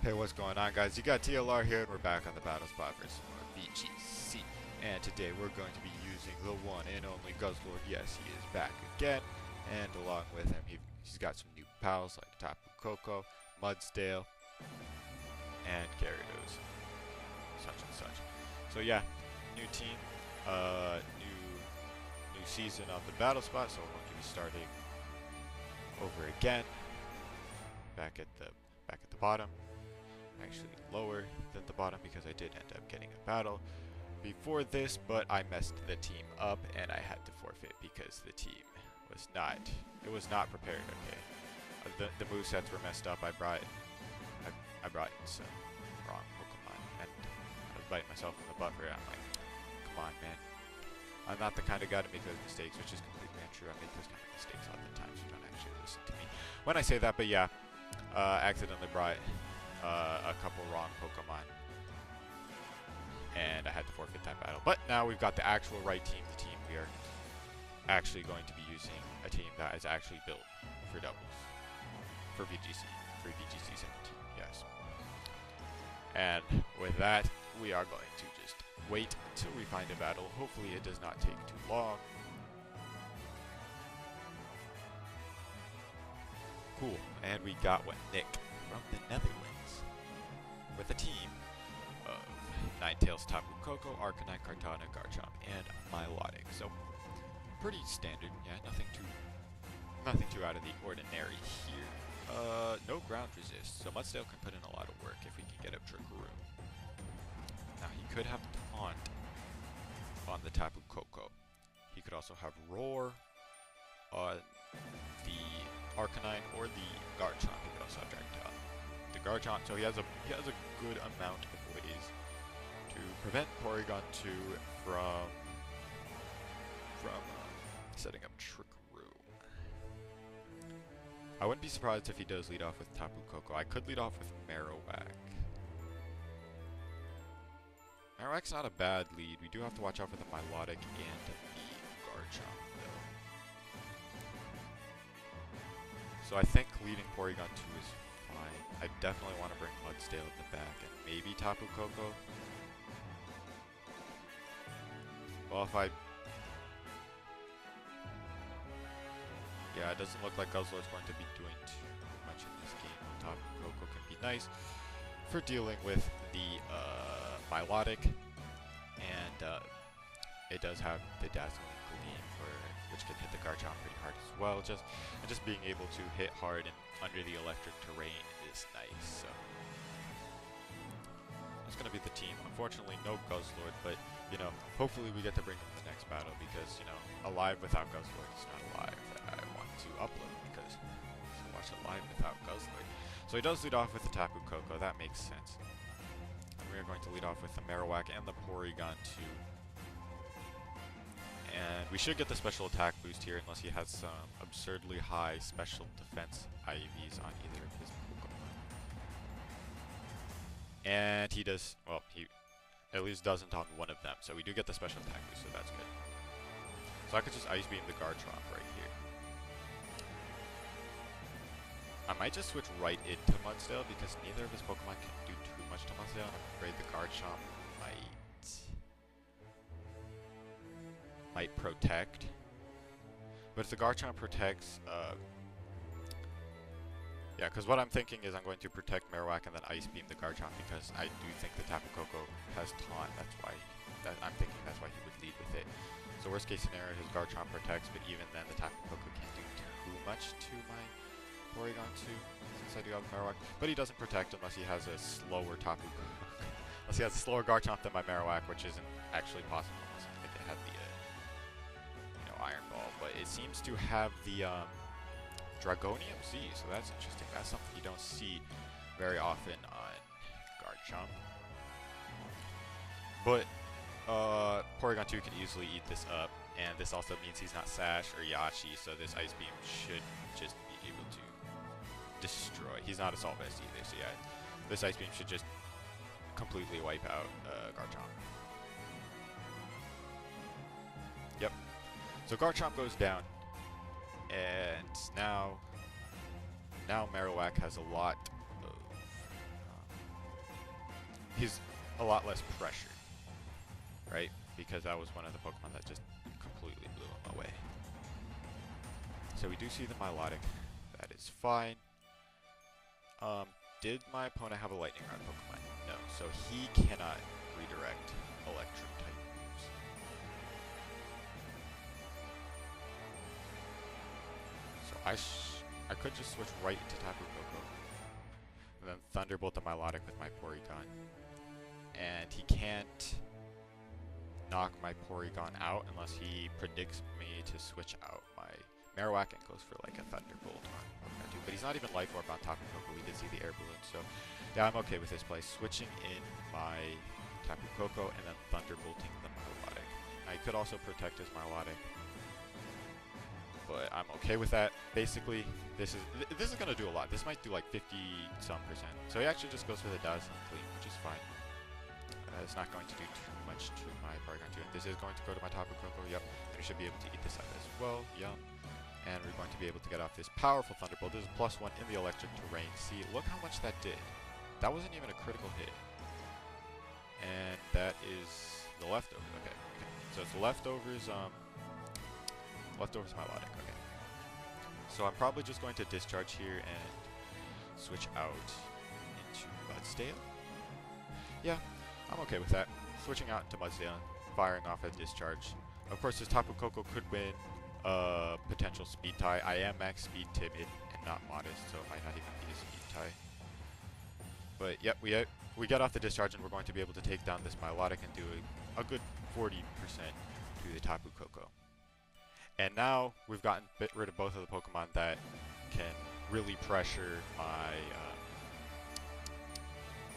Hey, what's going on, guys? You got TLR here, and we're back on the battle spot for some more VGC. And today we're going to be using the one and only Guzzlord. Yes, he is back again. And along with him, he's got some new pals like Tapu Koko, Mudsdale, and Gyarados. Such and such. So yeah, new team, new season on the battle spot. So we're going to be starting over again. Back at the bottom. Actually lower than the bottom because I did end up getting a battle before this, but I messed the team up and I had to forfeit because the team was not prepared. Okay, the movesets were messed up. I brought some wrong Pokemon and I was biting myself in the butt for it. I'm like, come on, man. I'm not the kind of guy to make those mistakes, which is completely untrue. I make those kind of mistakes all the time, so don't actually listen to me when I say that. But yeah, accidentally brought a couple wrong Pokemon, and I had to forfeit that battle. But now we've got the actual right team, the team we are actually going to be using, a team that is actually built for doubles, for VGC, for VGC 17, yes. And with that, we are going to just wait until we find a battle. Hopefully it does not take too long. Cool, and we got one, Nick, from the Netherlands, with a team of Ninetales, Tapu Koko, Arcanine, Kartana, Garchomp, and Milotic. So pretty standard, yeah, nothing too out of the ordinary here. No ground resist, so Mudsdale can put in a lot of work if we can get up Trickaroo. Now he could have Taunt on the Tapu Koko. He could also have Roar on the Arcanine or the Garchomp. He could also have Dragon Tail. The Garchomp, so he has a good amount of ways to prevent Porygon 2 from setting up Trickaroo. I wouldn't be surprised if he does lead off with Tapu Koko. I could lead off with Marowak. Marowak's not a bad lead. We do have to watch out for the Milotic and the Garchomp, though. So I think leading Porygon 2 is fine. I definitely want to bring Mudsdale at the back and maybe Tapu Koko. Well, yeah, it doesn't look like Guzzlord's going to be doing too much in this game. Tapu Koko can be nice for dealing with the Milotic, and it does have the Dazzling Gleam, which can hit the Garchomp pretty hard as well. Just being able to hit hard and under the electric terrain is nice. So that's going to be the team. Unfortunately, no Guzzlord, but you know, hopefully we get to bring him in the next battle because you know, Alive without Guzzlord is not alive that I want to upload because I watch it live without Guzzlord. So he does lead off with the Tapu Koko. That makes sense. And we are going to lead off with the Marowak and the Porygon 2. And we should get the special attack boost here unless he has some absurdly high special defense IVs on either of his Pokemon. And he does, well, he at least doesn't on one of them. So we do get the special attack boost, so that's good. So I could just Ice Beam the Garchomp right here. I might just switch right into Mudsdale because neither of his Pokemon can do too much to Mudsdale. I'm afraid the Garchomp might protect. But if the Garchomp protects, yeah, because what I'm thinking is I'm going to protect Marowak and then Ice Beam the Garchomp because I do think the Tapu Koko has Taunt. That's why I'm thinking that's why he would lead with it. So worst case scenario, his Garchomp protects, but even then the Tapu Koko can't do too much to my Porygon 2 since I do have Marowak. But he doesn't protect unless he has a slower Tapu Koko. Unless he has a slower Garchomp than my Marowak, which isn't actually possible unless it had the Iron Ball, but it seems to have the Dragonium Z, so that's interesting. That's something you don't see very often on Garchomp. But Porygon 2 can easily eat this up, and this also means he's not Sash or Yashi, so this Ice Beam should just be able to destroy. He's not Assault Vest either, so yeah, this Ice Beam should just completely wipe out Garchomp. Yep. So Garchomp goes down, and now Marowak has a lot of he's a lot less pressured, right? Because that was one of the Pokemon that just completely blew him away. So we do see the Milotic. That is fine. Did my opponent have a Lightning Rod Pokemon? No, so he cannot redirect Electric type moves. So I could just switch right into Tapu Koko, and then Thunderbolt the Milotic with my Porygon. And he can't knock my Porygon out unless he predicts me to switch out my Marowak and goes for like a Thunderbolt on Pokemon 2. But he's not even Life Orb on Tapu Koko. We did see the Air Balloon, so yeah, I'm okay with this play. Switching in my Tapu Koko and then Thunderbolting the Milotic. Now, he could also protect his Milotic, but I'm okay with that. Basically, this is going to do a lot. This might do like 50-some%. So he actually just goes for the Dazzling Gleam, which is fine. It's not going to do too much to my Porygon 2. This is going to go to my Tapu Koko, yep. And we should be able to eat this up as well, yum. And we're going to be able to get off this powerful Thunderbolt. This is +1 in the electric terrain. See, look how much that did. That wasn't even a critical hit. And that is the leftovers. Okay. So it's leftovers, leftovers Milotic. Okay. So I'm probably just going to discharge here and switch out into Mudsdale. Yeah, I'm okay with that. Switching out to Mudsdale, firing off a discharge. Of course, this Tapu Koko could win potential speed tie. I am max speed timid and not modest, so it might not even be a speed tie. But yep, we got off the discharge and we're going to be able to take down this Milotic and do a good 40% to the Tapu Koko. And now we've gotten rid of both of the Pokemon that can really pressure my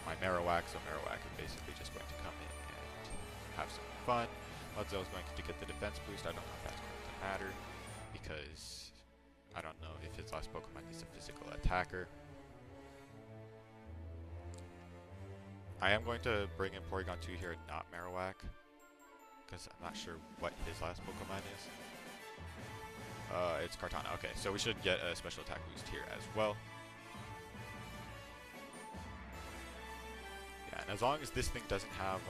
my Marowak, so Marowak is basically just going to come in and have some fun. Mudsdale is going to get the defense boost. I don't know if that's going to matter, because I don't know if his last Pokemon is a physical attacker. I am going to bring in Porygon 2 here and not Marowak, because I'm not sure what his last Pokemon is. It's Kartana. Okay, so we should get a special attack boost here as well. Yeah, and as long as this thing doesn't have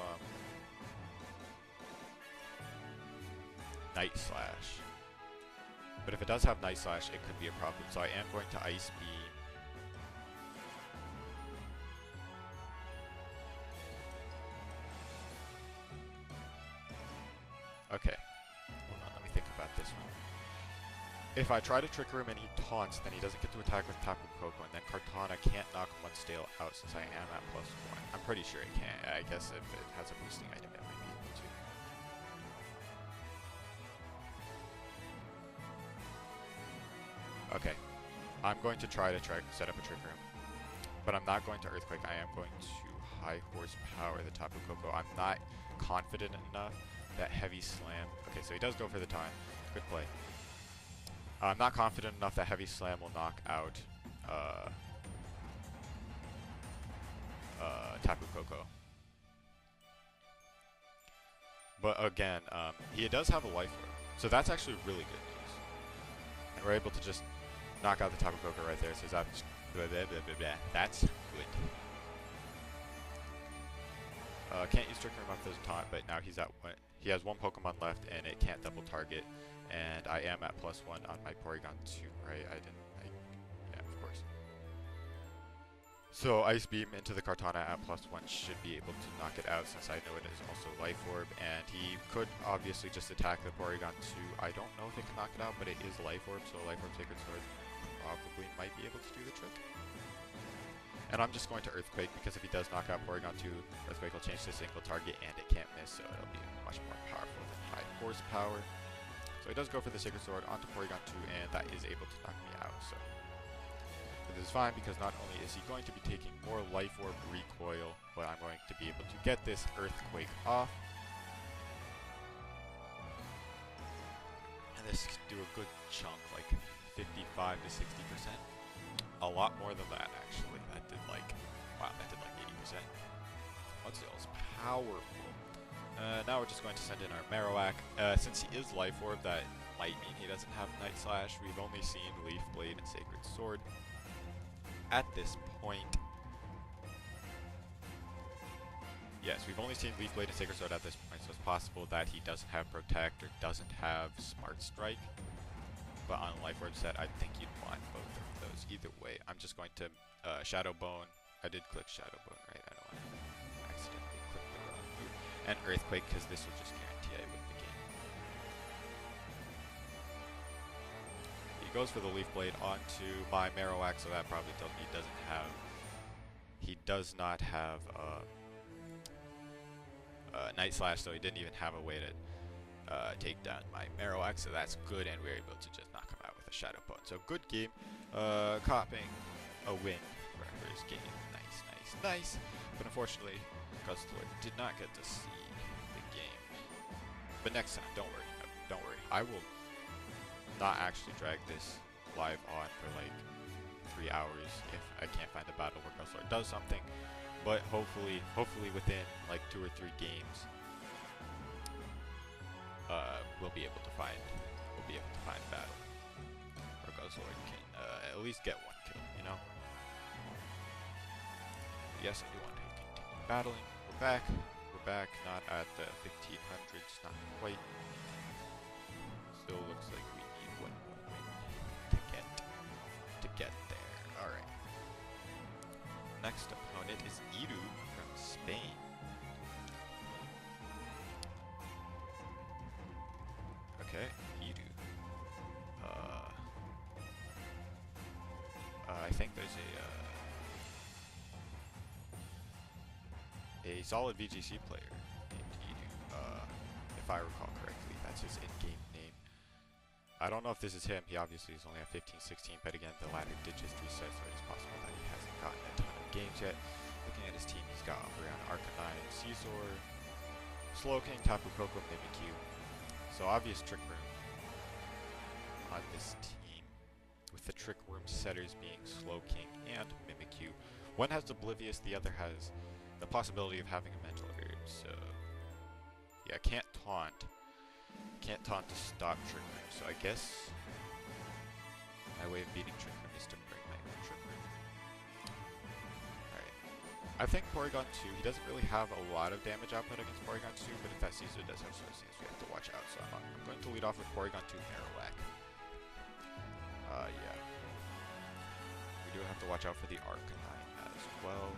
Night Slash. But if it does have Night Slash, it could be a problem. So I am going to Ice Beam. Okay. Hold on, let me think about this one. If I try to trigger him and he taunts, then he doesn't get to attack with Tapu Koko, and then Kartana can't knock Mudsdale out since I am at +1. I'm pretty sure it can. I guess if it has a boosting item, it might be able to. Okay. I'm going to try to set up a trick room, but I'm not going to Earthquake. I am going to High Horsepower the Tapu Koko. I'm not confident enough that Heavy Slam... Okay, so he does go for the time. Good play. I'm not confident enough that Heavy Slam will knock out Tapu Koko. But again, he does have a Life Orb, so that's actually really good news. And we're able to just knock out the Tapu Koko right there, so that's that's good. Can't use Trick Room after the taunt, but now he's at one. He has one Pokemon left, and it can't double target. And I am at +1 on my Porygon 2, right? Yeah, of course. So Ice Beam into the Kartana at +1 should be able to knock it out, since I know it is also Life Orb. And he could obviously just attack the Porygon 2. I don't know if it can knock it out, but it is Life Orb, so Life Orb Sacred Sword probably might be able to do the trick. And I'm just going to Earthquake, because if he does knock out Porygon 2, Earthquake will change to single target, and it can't miss, so it'll be much more powerful than High Horsepower. So he does go for the Sacred Sword onto Porygon 2, and that is able to knock me out. So this is fine, because not only is he going to be taking more Life Orb recoil, but I'm going to be able to get this Earthquake off. And this could do a good chunk, like 55 to 60%. A lot more than that, actually. That did like, wow, that did like 80%. Mudsdale's powerful. Now we're just going to send in our Marowak. Since he is Life Orb, that might mean he doesn't have Night Slash. We've only seen Leaf Blade and Sacred Sword at this point. Yes, we've only seen Leaf Blade and Sacred Sword at this point, so it's possible that he doesn't have Protect or doesn't have Smart Strike. But on Life Orb set, I think you'd want both of those. Either way, I'm just going to Shadow Bone. I did click Shadow Bone, right? I don't want to accidentally click the wrong move. And Earthquake, because this will just guarantee I win the game. He goes for the Leaf Blade onto my Marowak, so that probably tells me he doesn't have... He does not have Night Slash, so he didn't even have a way to take down my Marowak, so that's good, and we were able to just knock him out with a Shadow Bone. So good game, copying a win for our first game. Nice, nice, nice. But unfortunately, Guzzlord did not get to see the game. But next time, don't worry, don't worry. I will not actually drag this live on for like 3 hours if I can't find a battle where Guzzlord does something. But hopefully within like 2 or 3 games, we'll be able to find a battle where Guzzlord can at least get 1 kill, you know? Yes, I do want to continue battling. We're back, not at the 1500s, not quite. Still looks like we need 1 more win to get there. Alright. Next opponent is Iru from Spain. Okay, Iru. I think there's a solid VGC player named Iru. If I recall correctly, that's his in-game name. I don't know if this is him. He obviously is only at 15, 16, but again, the ladder did just reset, so it's possible that he hasn't gotten a ton of games yet. Looking at his team, he's got Umbreon, Arcanine, Caesar, Slowking, Tapu Koko, Mimikyu. So obvious Trick Room on this team, with the Trick Room setters being Slowking and Mimikyu. One has Oblivious, the other has the possibility of having a Mental Herb, so yeah, can't taunt to stop Trick Room, so I guess my way of beating Trick Room is to bring my own Trick Room. Alright. I think Porygon 2, he doesn't really have a lot of damage output against Porygon 2, but if that Caesar does have Solar Stance, we have to watch out, so I'm going to lead off with Porygon 2 Marowak. Yeah. We do have to watch out for the Arcanine as well.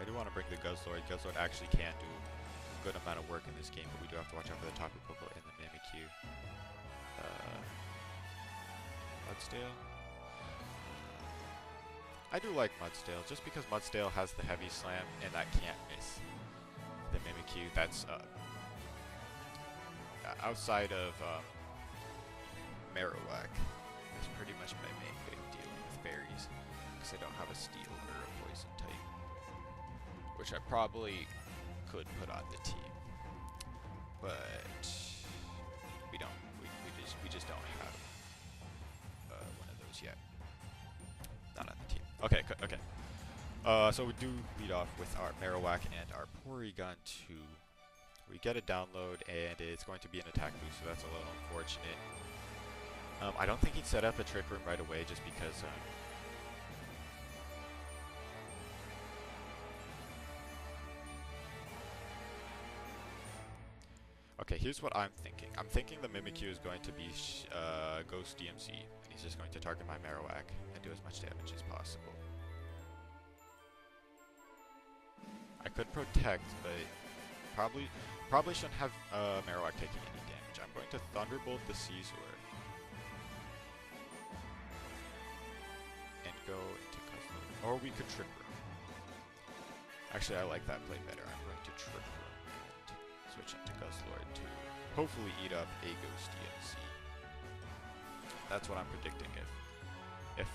I do want to bring the Guzzlord. Guzzlord actually can do a good amount of work in this game, but we do have to watch out for the Tapu Koko and the Mimikyu. Mudsdale? I do like Mudsdale, just because Mudsdale has the Heavy Slam, and I can't miss the Mimikyu. That's, outside of, Marowak, is pretty much my main way of dealing with fairies, because I don't have a Steel or a Poison type, which I probably could put on the team, but we don't. We just don't have one of those yet. Not on the team. Okay, okay. So we do lead off with our Marowak and our Porygon 2. We get a download, and it's going to be an attack boost, so that's a little unfortunate. I don't think he'd set up a Trick Room right away, just because. Okay, here's what I'm thinking. I'm thinking the Mimikyu is going to be Ghost DMC, and he's just going to target my Marowak and do as much damage as possible. I could Protect, but probably shouldn't have Marowak taking any damage. I'm going to Thunderbolt the Caesar and go into Guzzlord. Or we could Trick Room. Actually, I like that play better. I'm going to Trick Room. Switch into Guzzlord to hopefully eat up a Ghost DMC. That's what I'm predicting. If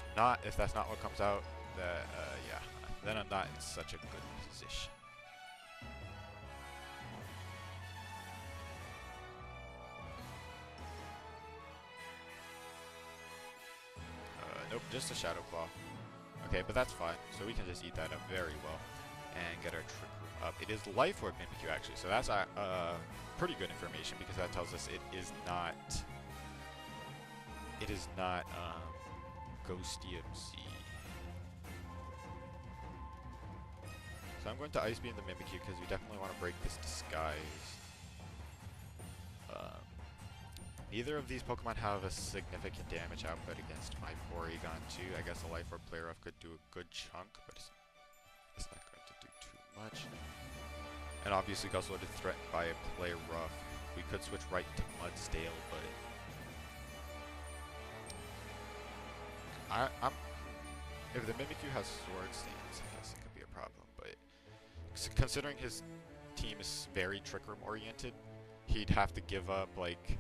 that's not what comes out, yeah, then I'm not in such a good position. Nope, just a Shadow Claw. Okay, but that's fine. So we can just eat that up very well and get our Trick Room up. It is Life Orb Mimikyu actually, so that's pretty good information, because that tells us it is not Ghost DMC. So I'm going to Ice Beam the Mimikyu because we definitely want to break this disguise. Neither of these Pokemon have a significant damage output against my Porygon 2. I guess a Life Orb Play Rough could do a good chunk, but it's not going to do too much. And obviously Guzzlord is threatened by a Play Rough. We could switch right to Mudstale, but if the Mimikyu has Sword Stance, I guess it could be a problem. But considering his team is very Trick Room oriented, he'd have to give up like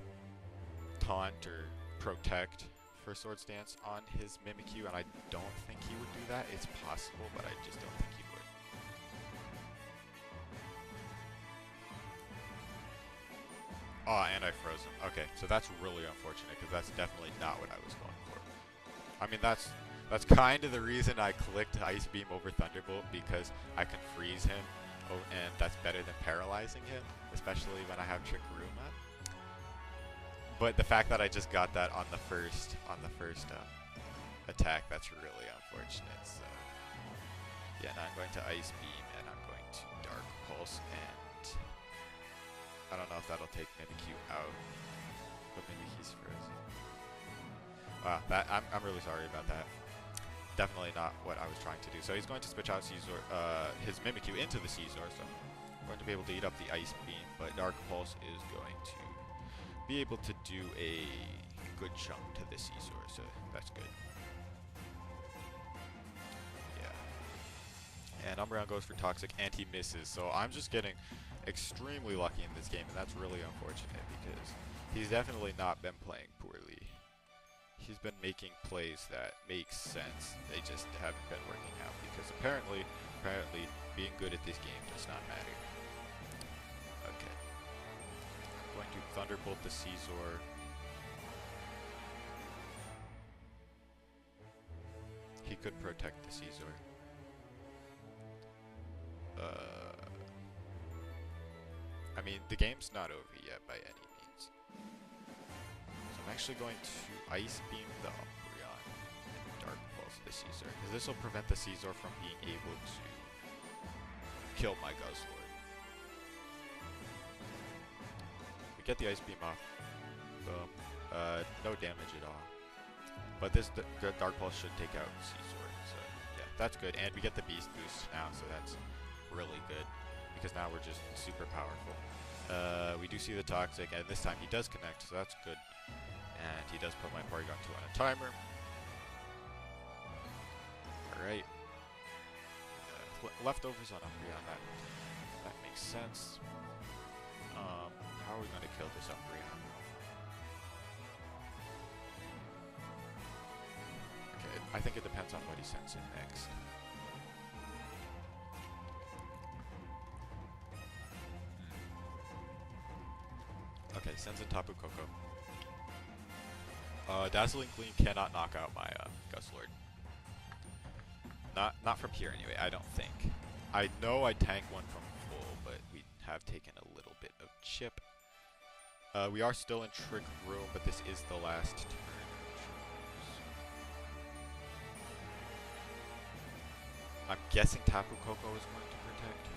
Taunt or Protect for Sword Stance on his Mimikyu, and I don't think he would do that. It's possible, but I just don't think he would. Oh, and I froze him. Okay, so that's really unfortunate because that's definitely not what I was going for. I mean, that's kind of the reason I clicked Ice Beam over Thunderbolt, because I can freeze him, and that's better than paralyzing him, especially when I have Trick Room up. But the fact that I just got that on the first attack, that's really unfortunate. So yeah, now I'm going to Ice Beam and I'm going to Dark Pulse, and I don't know if that'll take Mimikyu out, but Mimikyu's frozen. Wow, I'm really sorry about that. Definitely not what I was trying to do. So he's going to switch out his Mimikyu into the Caesar, so I'm going to be able to eat up the Ice Beam, but Dark Pulse is going to be able to do a good chunk to the Caesar, so that's good. Yeah. And Umbreon goes for Toxic, and he misses, so I'm just getting extremely lucky in this game, and that's really unfortunate because he's definitely not been playing poorly. He's been making plays that make sense. They just haven't been working out because apparently being good at this game does not matter. Okay. I'm going to Thunderbolt the Caesar. He could protect the Caesar. I mean, the game's not over yet by any means. So I'm actually going to Ice Beam the Umbreon and Dark Pulse the Caesar, because this will prevent the Caesar from being able to kill my Guzzlord. We get the Ice Beam off. Boom. No damage at all. But this Dark Pulse should take out Caesar, so yeah, that's good. And we get the Beast Boost now, so that's really good, because now we're just super powerful. We do see the Toxic, and this time he does connect, so that's good. And he does put my Porygon 2 on a timer. Alright. Leftovers on Umbreon, that makes sense. How are we going to kill this Umbreon? Okay, I think it depends on what he sends in next. Okay, sends in Tapu Koko. Dazzling Gleam cannot knock out my Guzzlord. Not from here anyway, I don't think. I know I tanked one from full, but we have taken a little bit of chip. We are still in Trick Room, but this is the last turn. I'm guessing Tapu Koko is going to protect.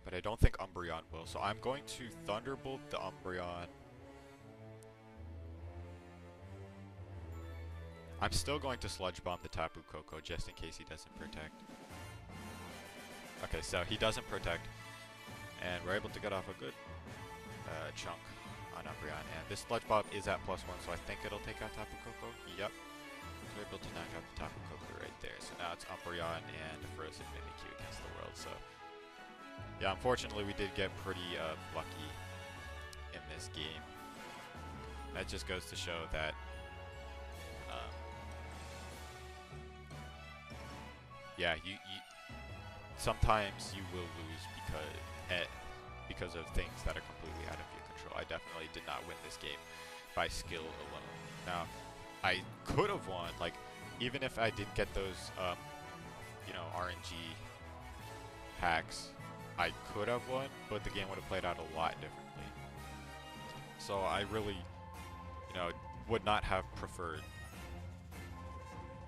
But I don't think Umbreon will, so I'm going to Thunderbolt the Umbreon. I'm still going to Sludge Bomb the Tapu Koko just in case he doesn't protect. Okay, so he doesn't protect, and we're able to get off a good chunk on Umbreon. And this Sludge Bomb is at +1, so I think it'll take out Tapu Koko. Yep. So we're able to knock out the Tapu Koko right there. So now it's Umbreon and a Frozen Mimikyu against the world. So yeah, unfortunately we did get pretty lucky in this game. That just goes to show that yeah, you sometimes you will lose because of things that are completely out of your control. I definitely did not win this game by skill alone. Now, I could have won, like, even if I didn't get those, you know, RNG packs, I could have won, but the game would have played out a lot differently. So I really, you know, would not have preferred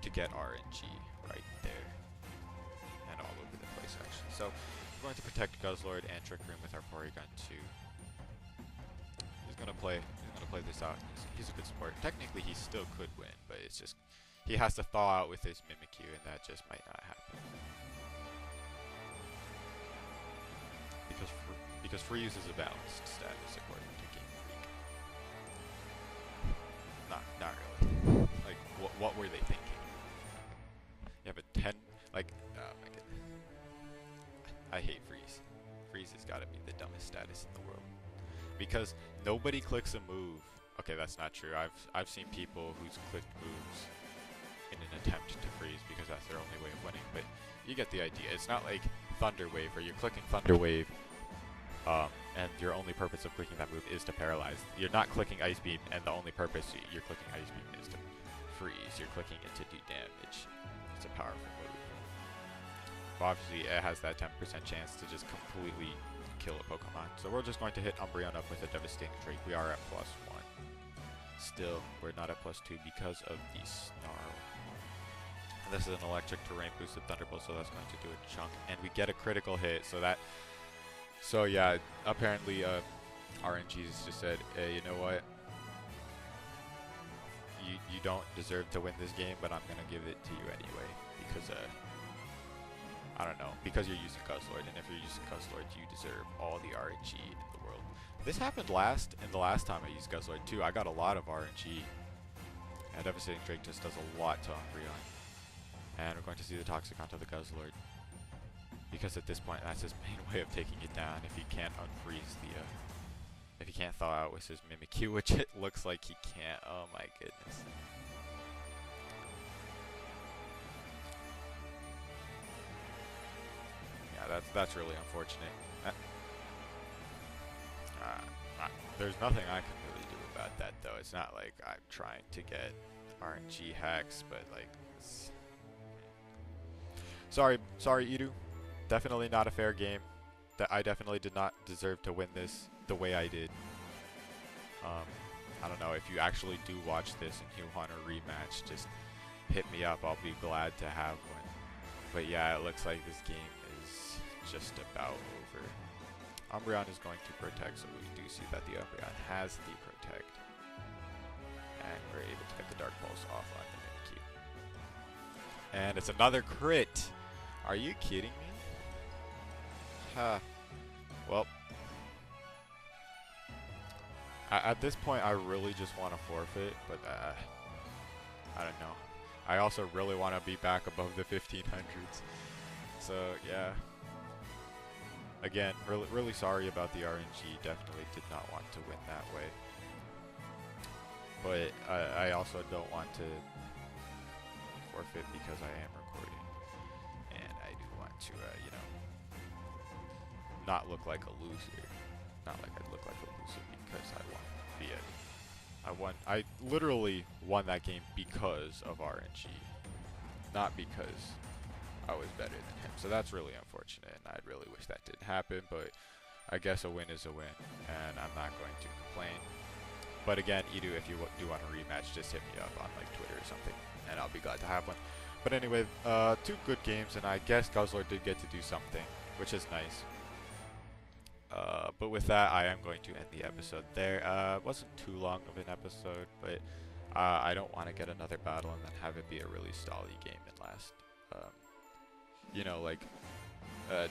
to get RNG right there. And all over the place, actually. So, we're going to protect Guzzlord and Trick Room with our Porygon 2. He's gonna play this out. He's a good support. Technically, he still could win, but it's just he has to thaw out with his Mimikyu, and that just might not happen. Because Freeze is a balanced status according to Game Freak. Not really. Like, what were they thinking? You have a 10, like, oh my goodness. I hate Freeze. Freeze has got to be the dumbest status in the world. Because nobody clicks a move. Okay, that's not true. I've seen people who's clicked moves in an attempt to freeze because that's their only way of winning. But you get the idea. It's not like Thunder Wave where you're clicking Thunder Wave, and your only purpose of clicking that move is to paralyze. You're not clicking Ice Beam, and the only purpose you're clicking Ice Beam is to freeze. You're clicking it to do damage. It's a powerful move. But obviously, it has that 10% chance to just completely kill a Pokemon. So we're just going to hit Umbreon up with a Devastating Drake. We are at +1. Still, we're not at +2 because of the Snarl. And this is an electric terrain boosted Thunderbolt, so that's going to do a chunk. And we get a critical hit, so yeah, apparently RNG's just said, hey, you know what? You don't deserve to win this game, but I'm going to give it to you anyway. Because, I don't know, because you're using Guzzlord, and if you're using Guzzlord, you deserve all the RNG in the world. This happened the last time I used Guzzlord too. I got a lot of RNG. And Devastating Drake just does a lot to Umbreon. And we're going to see the Toxic onto the Guzzlord. Because at this point, that's his main way of taking it down. If he can't unfreeze the, if he can't thaw out with his Mimikyu, which it looks like he can't. Oh my goodness. Yeah, that's really unfortunate. There's nothing I can really do about that, though. It's not like I'm trying to get RNG hacks, but like, sorry, Edu. Definitely not a fair game. That I definitely did not deserve to win this the way I did. I don't know, if you actually do watch this and you want a rematch, just hit me up. I'll be glad to have one. But yeah, it looks like this game is just about over. Umbreon is going to protect, so we do see that the Umbreon has the protect. And we're able to get the Dark Pulse off on the Mimikyu. And it's another crit! Are you kidding me? Huh. Well, at this point, I really just want to forfeit, but I don't know. I also really want to be back above the 1500s. So, yeah. Again, really sorry about the RNG. Definitely did not want to win that way. But I also don't want to forfeit because I am recording. And I do want to, you know, not look like a loser. Not like I look like a loser because I won via. I literally won that game because of RNG. Not because I was better than him. So that's really unfortunate, and I really wish that didn't happen, but I guess a win is a win, and I'm not going to complain. But again, Edu, if you do want a rematch, just hit me up on like Twitter or something, and I'll be glad to have one. But anyway, 2 good games, and I guess Guzzlord did get to do something, which is nice. But with that, I am going to end the episode there. It wasn't too long of an episode, but I don't want to get another battle and then have it be a really stally game and last, you know, like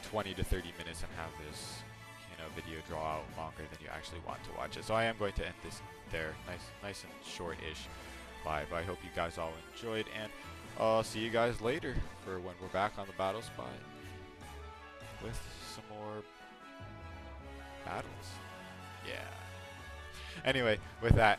20 to 30 minutes and have this, you know, video draw out longer than you actually want to watch it. So I am going to end this there, nice and short-ish live. I hope you guys all enjoyed, and I'll see you guys later for when we're back on the battle spot with some more battles. Yeah. Anyway, with that,